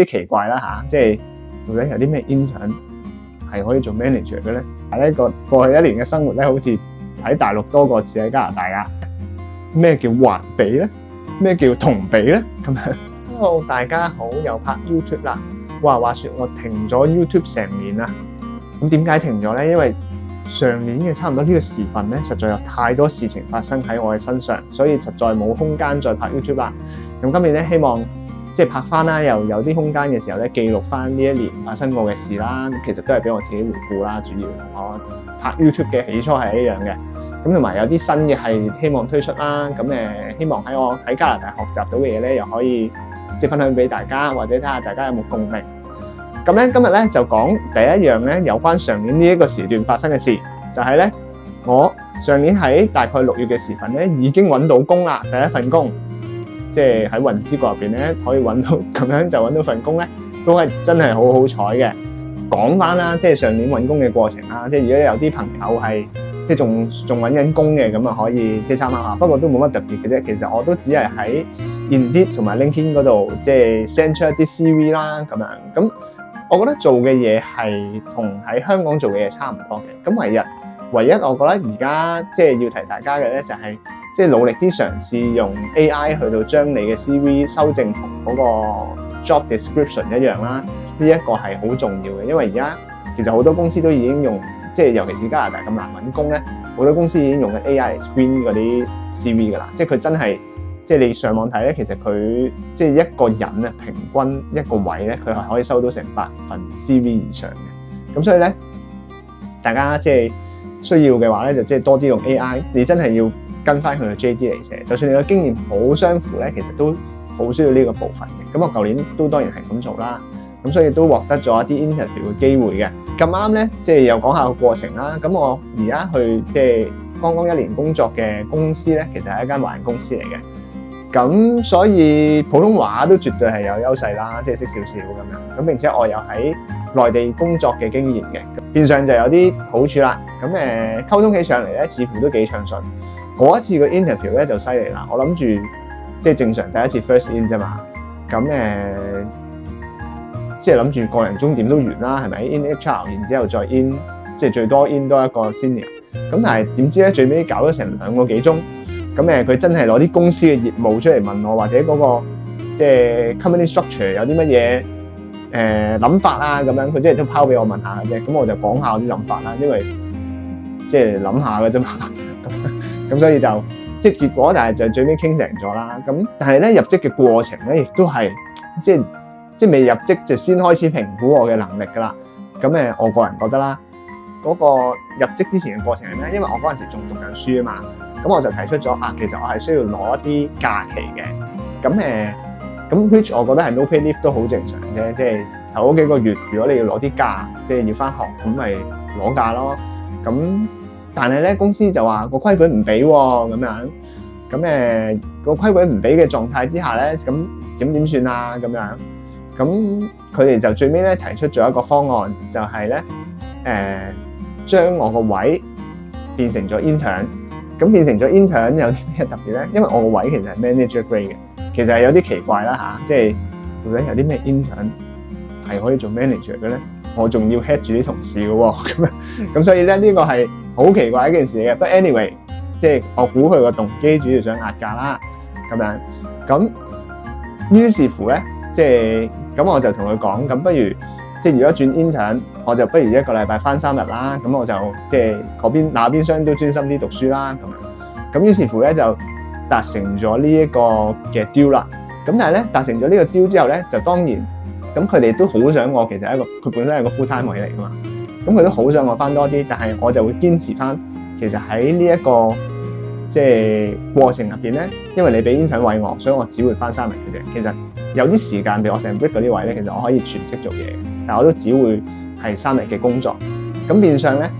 啲奇怪啦嚇，即係到底有啲咩 intern 係可以做 manager 嘅咧？呢個過去1年嘅生活咧，好似喺大陸多過似喺加拿大啊！咩叫環比咧？咩叫同比咧？咁樣 ，Hello 大家好，又拍 YouTube 啦。話說我停咗 YouTube 成年啦。咁點解停咗咧？因為上年嘅差唔多呢個時份咧，實在有太多事情發生喺我嘅身上，所以實在冇空間再拍 YouTube 啦。咁今年咧，希望即係拍翻啦，又有啲空間嘅時候咧，記錄翻呢一年發生過嘅事啦。其實都係俾我自己回顧啦，主要同我拍 YouTube 嘅起初係一樣嘅。咁同埋有啲新嘅係希望推出啦。咁希望喺我喺加拿大學習到嘅嘢咧，又可以即係分享俾大家，或者睇下大家有冇共鳴。咁咧今日咧就講第一樣咧，有關上年呢一個時段發生嘅事，就係咧我上年喺大概6月嘅時份咧已經揾到工啦，第一份工，即係喺雲之國入邊咧可以揾到咁樣就揾到份工咧，都係真係好好彩嘅。講翻啦，即係上年揾工嘅過程啦，即係如果有啲朋友係即係仲揾緊工嘅，咁啊可以即係參考下。不過都冇乜特別嘅啫，其實我都只係喺 Indeed 同埋 LinkedIn 嗰度即係 send 出一啲 CV 啦咁樣咁。我覺得做嘅嘢係同喺香港做嘅嘢差唔多嘅，咁唯一我覺得而家即係要提大家嘅咧，就係即係努力啲嘗試用 AI 去到將你嘅 CV 修正同嗰個 job description 一樣啦。呢一個係好重要嘅，因為而家其實好多公司都已經用，即係尤其是加拿大咁難揾工咧，好多公司已經用緊 AI 嚟 screen 嗰啲 CV 噶啦，即係佢真係。即係你上網睇咧，其實佢即係一個人啊，平均一個位咧，佢係可以收到成8份 CV 以上嘅。咁所以咧，大家即係需要嘅話咧，就即係多啲用 AI。你真係要跟翻佢嘅 JD 嚟寫，就算你嘅經驗好相符咧，其實都好需要呢個部分嘅。咁我舊年都當然係咁做啦。咁所以都獲得咗一啲 interview 嘅機會嘅。咁啱咧，即係又講下個過程啦。咁我而家去即係剛剛1年工作嘅公司咧，其實係一間華人公司嚟嘅。咁所以普通話都絕對係有優勢啦，即係識少少咁樣。咁並且我有喺內地工作嘅經驗嘅，變相就有啲好處啦。咁溝通起上嚟咧，似乎都幾暢順。嗰一次個 interview 咧就犀利啦。我諗住即係正常第一次 first in 啫嘛。咁即係諗住個人終點都完啦，係咪 in HR， 然之後再 in， 即係最多 in 多一個 senior。咁但係點知咧，最尾搞咗成2個幾鐘。咁佢真係攞啲公司嘅業務出嚟問我，或者嗰個即係 company structure 有啲乜嘢諗法啊咁樣，佢即係都拋俾我問下嘅啫。咁我就講下我啲諗法啦，因為即係諗下嘅啫嘛。咁所以就即係結果，但係就最尾傾成咗啦。咁但係咧入職嘅過程咧，亦都係即係未入職就先開始評估我嘅能力㗎啦。咁我個人覺得啦，嗰個入職之前嘅過程係咩？因為我嗰陣時仲讀緊書啊嘛。咁我就提出咗其實我係需要攞一啲假期嘅。咁which 我覺得係 no pay leave 都好正常啫。即係頭嗰幾個月，如果你要攞啲假，即係要返學，咁咪攞假咯。咁但係咧公司就話個規矩唔俾喎，咁樣。咁個規矩唔俾嘅狀態之下咧，咁點算啊？咁樣。咁佢哋就最尾咧提出咗一個方案，就係咧將我個位變成咗 intern。咁變成咗 intern 有啲咩特別咧？因為我個位其實係 manager grade 嘅，其實係有啲奇怪啦嚇，即係到底有啲咩 intern 係可以做 manager 嘅咧？我仲要 head 住啲同事嘅喎，咁所以咧呢個係好奇怪一件事嘅。But anyway，即係我估佢個動機主要想壓價啦，咁樣。咁於是乎咧，即係咁我就同佢講，咁不如即係如果轉 intern，我就不如1個禮拜返3日啦。咁我就即係那邊廂都專心啲讀書啦。咁於是乎咧就達成咗呢一個嘅 deal 啦。咁但係咧達成咗呢個 deal 之後咧，就當然咁佢哋都好想我，其實佢本身係個 full time 位嚟噶嘛。咁佢都好想我返多啲，但係我就會堅持返。其實喺呢一個即係過程入邊咧，因為你俾 intern 位我，所以我只會返3日嘅啫。其實有啲時間譬如我成 break 嗰啲位咧，其實我可以全職做嘢，但我都只會係3日嘅工作。咁變相咧，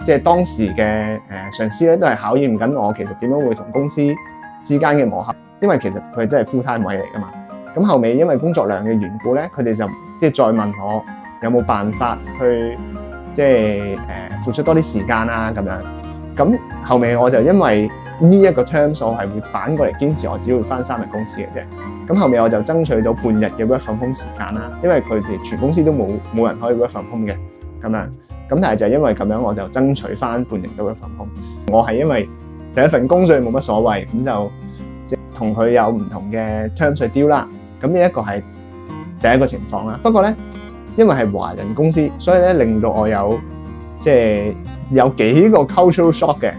即係當時嘅上司咧都係考驗緊我，其實點樣會同公司之間嘅磨合，因為其實佢真係 full time 位嚟噶嘛。咁後尾因為工作量嘅緣故咧，佢哋就即係再問我有冇辦法去即係付出多啲時間啊咁樣。咁後尾我就因為呢一個 terms，我係會反過嚟堅持我只會返3日公司嘅啫。咁後面我就爭取到半日嘅 work from home 時間啦，因為佢哋全公司都冇人可以 work from home 嘅咁樣。咁但係就因為咁樣，我就爭取翻半日嘅 work from home。我係因為第一份工所以冇乜所謂，咁就即係同佢有唔同嘅 terms 去 deal 啦。咁呢一個係第一個情況啦。不過咧，因為係華人公司，所以咧令到我有即係有幾個 cultural shock 嘅。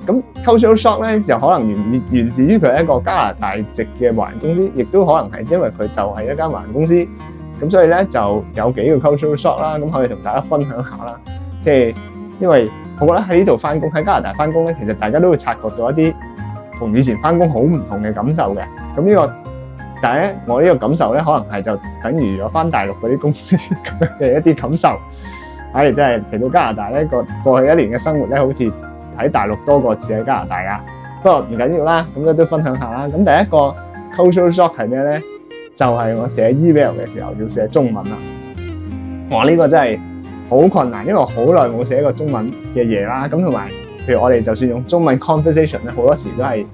咁 cultural shock 咧就可能源自於佢係一個加拿大籍嘅華人公司，亦都可能係因為佢就係一間華人公司，咁所以咧就有幾個 cultural shock 啦。咁可以同大家分享下啦。即係因為我覺得喺呢度翻工，喺加拿大翻工咧，其實大家都會察覺到一啲同以前翻工好唔同嘅感受嘅。咁呢個但係咧，我呢個感受咧，可能係就等於我翻大陸嗰啲公司咁樣嘅一啲感受。真係嚟到加拿大咧，過去1年嘅生活咧，好似喺大陸多過似喺加拿大噶。不過唔緊要啦，咁都分享下啦。咁第一個 cultural shock 係咩咧？就係我寫 email 嘅時候要寫中文啦。我呢個真係好困難，因為我好耐冇寫過中文嘅嘢啦。咁同埋，譬如我哋就算用中文 conversation 咧，好多時都係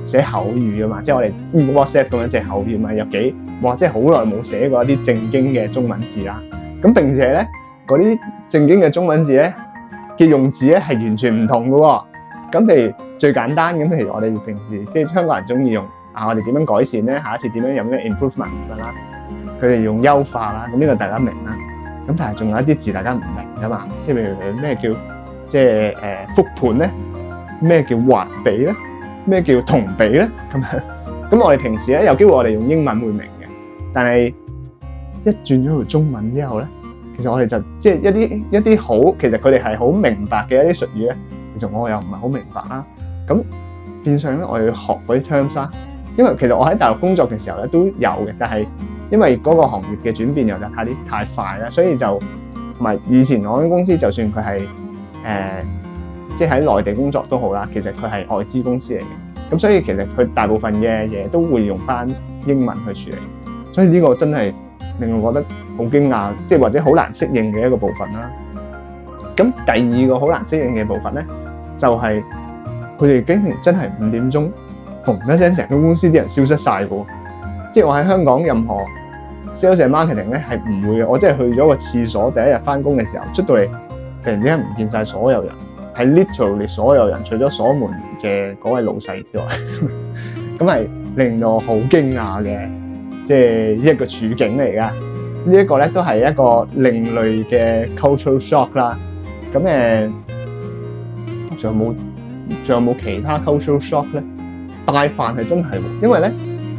寫口語噶嘛，即係我哋 WhatsApp 咁樣寫口語嘛，即係好耐冇寫過一啲正經嘅中文字啦。咁並且咧，嗰啲正經嘅中文字咧嘅用字咧係完全唔同嘅喎。咁譬如最簡單咁，譬如我哋平時即係香港人中意用我哋點樣改善咧？下一次點樣有咩 improvement 咁啦？佢哋用優化啦，咁呢個大家明啦。咁但係仲有一啲字大家唔明噶嘛，即係譬如咩叫即係復盤咧，咩叫環比咧，咩叫同比咧咁樣。咁我哋平時咧有機會我哋用英文會明嘅，但係一轉咗到中文之後咧，其實我哋就即係一啲好，其實佢哋係好明白嘅一啲術語咧，其實我又唔係好明白啦。咁變相咧，我要學嗰啲 terms 啦。因為其實我喺大陸工作嘅時候咧都有嘅，但係因為嗰個行業嘅轉變又就太快啦，所以就同埋以前我間公司就算佢係即係喺內地工作都好啦，其實佢係外資公司嚟嘅，咁所以其實佢大部分嘅嘢都會用翻英文去處理，所以呢個真係令我覺得好驚訝，即係或者好難適應嘅一個部分啦。咁第二個好難適應嘅部分咧，就係佢哋竟然真係5點鐘嘣一聲，成個公司啲人消失晒嘅。即係我喺香港任何 sales and marketing 咧係唔會嘅，我真係去咗個廁所，第一日翻工嘅時候出到嚟，突然之間唔見晒所有人，係 literally 所有人，除咗鎖門嘅嗰位老細之外，咁係令到我好驚訝嘅，即係一個處境嚟㗎。呢一個咧都係一個另類嘅 cultural shock 啦。咁仲有冇其他 cultural shock 咧？帶飯係真係喎，因為咧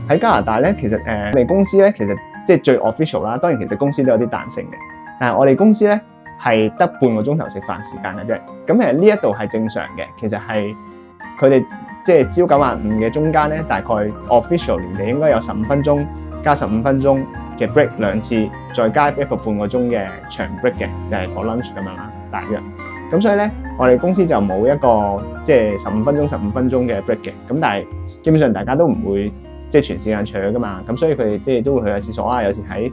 喺加拿大咧，其實我哋公司咧其實即係最 official 啦。當然其實公司都有啲彈性嘅，但係我哋公司咧係得半個鐘頭食飯時間嘅啫。咁其實呢一度係正常嘅，其實係佢哋即係朝9晚5嘅中間咧，大概 official 年地應該有15分鐘加15分鐘嘅 break 2次，再加一個半個鐘嘅長 break 嘅，就係 for lunch 咁樣啦，大約。咁所以咧，我哋公司就冇一個即係15分鐘嘅 break 嘅。咁但係基本上大家都唔會即係全時間搶噶嘛。咁所以佢哋即係都會去下廁所啊，有時喺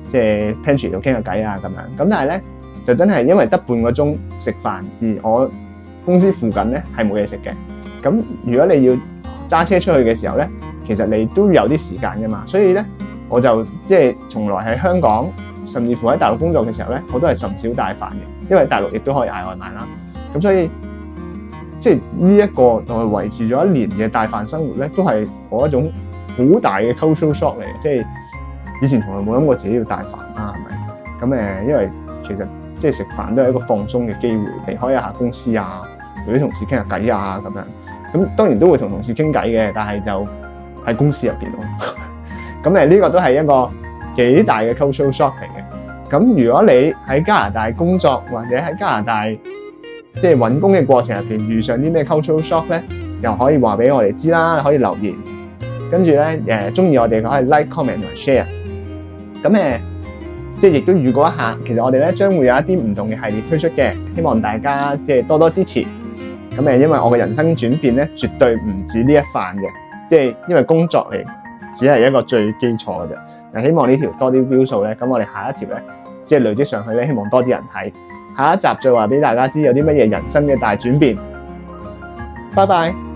即係 pantry 度傾下偈啊咁樣。咁但係咧就真係因為得半個鐘食飯，而我公司附近咧係冇嘢食嘅。咁如果你要揸車出去嘅時候咧，其實你都有啲時間噶嘛。所以咧我就即係從來喺香港，甚至乎喺大陸工作嘅時候咧，我都係甚少帶飯嘅。因為大陸亦都可以嗌外賣啦，咁所以即係呢一個就係維持咗1年嘅帶飯生活咧，都係我一種好大嘅 cultural shock 嚟嘅。即係以前從來冇諗過自己要帶飯啦，係咪？咁因為其實即係食飯都係一個放鬆嘅機會，離開一下公司啊，同啲同事傾下偈啊咁樣。咁當然都會同同事傾偈嘅，但係就喺公司入邊咯。咁呢個都係一個幾大嘅 cultural shock 嚟嘅。咁如果你喺加拿大工作或者喺加拿大即係揾工嘅過程入邊遇上啲咩 cultural shock 咧，又可以話俾我哋知啦，可以留言。跟住咧中意我哋可以 like、comment 同埋 share。咁即係亦都預告一下，其實我哋咧將會有一啲唔同嘅系列推出嘅，希望大家即係多多支持。咁因為我嘅人生轉變咧，絕對唔止呢一範嘅，即係因為工作嚟只係一個最基礎嘅啫。希望呢條多啲 view 數咧，咁我哋下一條咧。即係累積上去咧，希望多啲人睇。下一集再話俾大家知有啲乜嘢人生嘅大轉變。拜拜。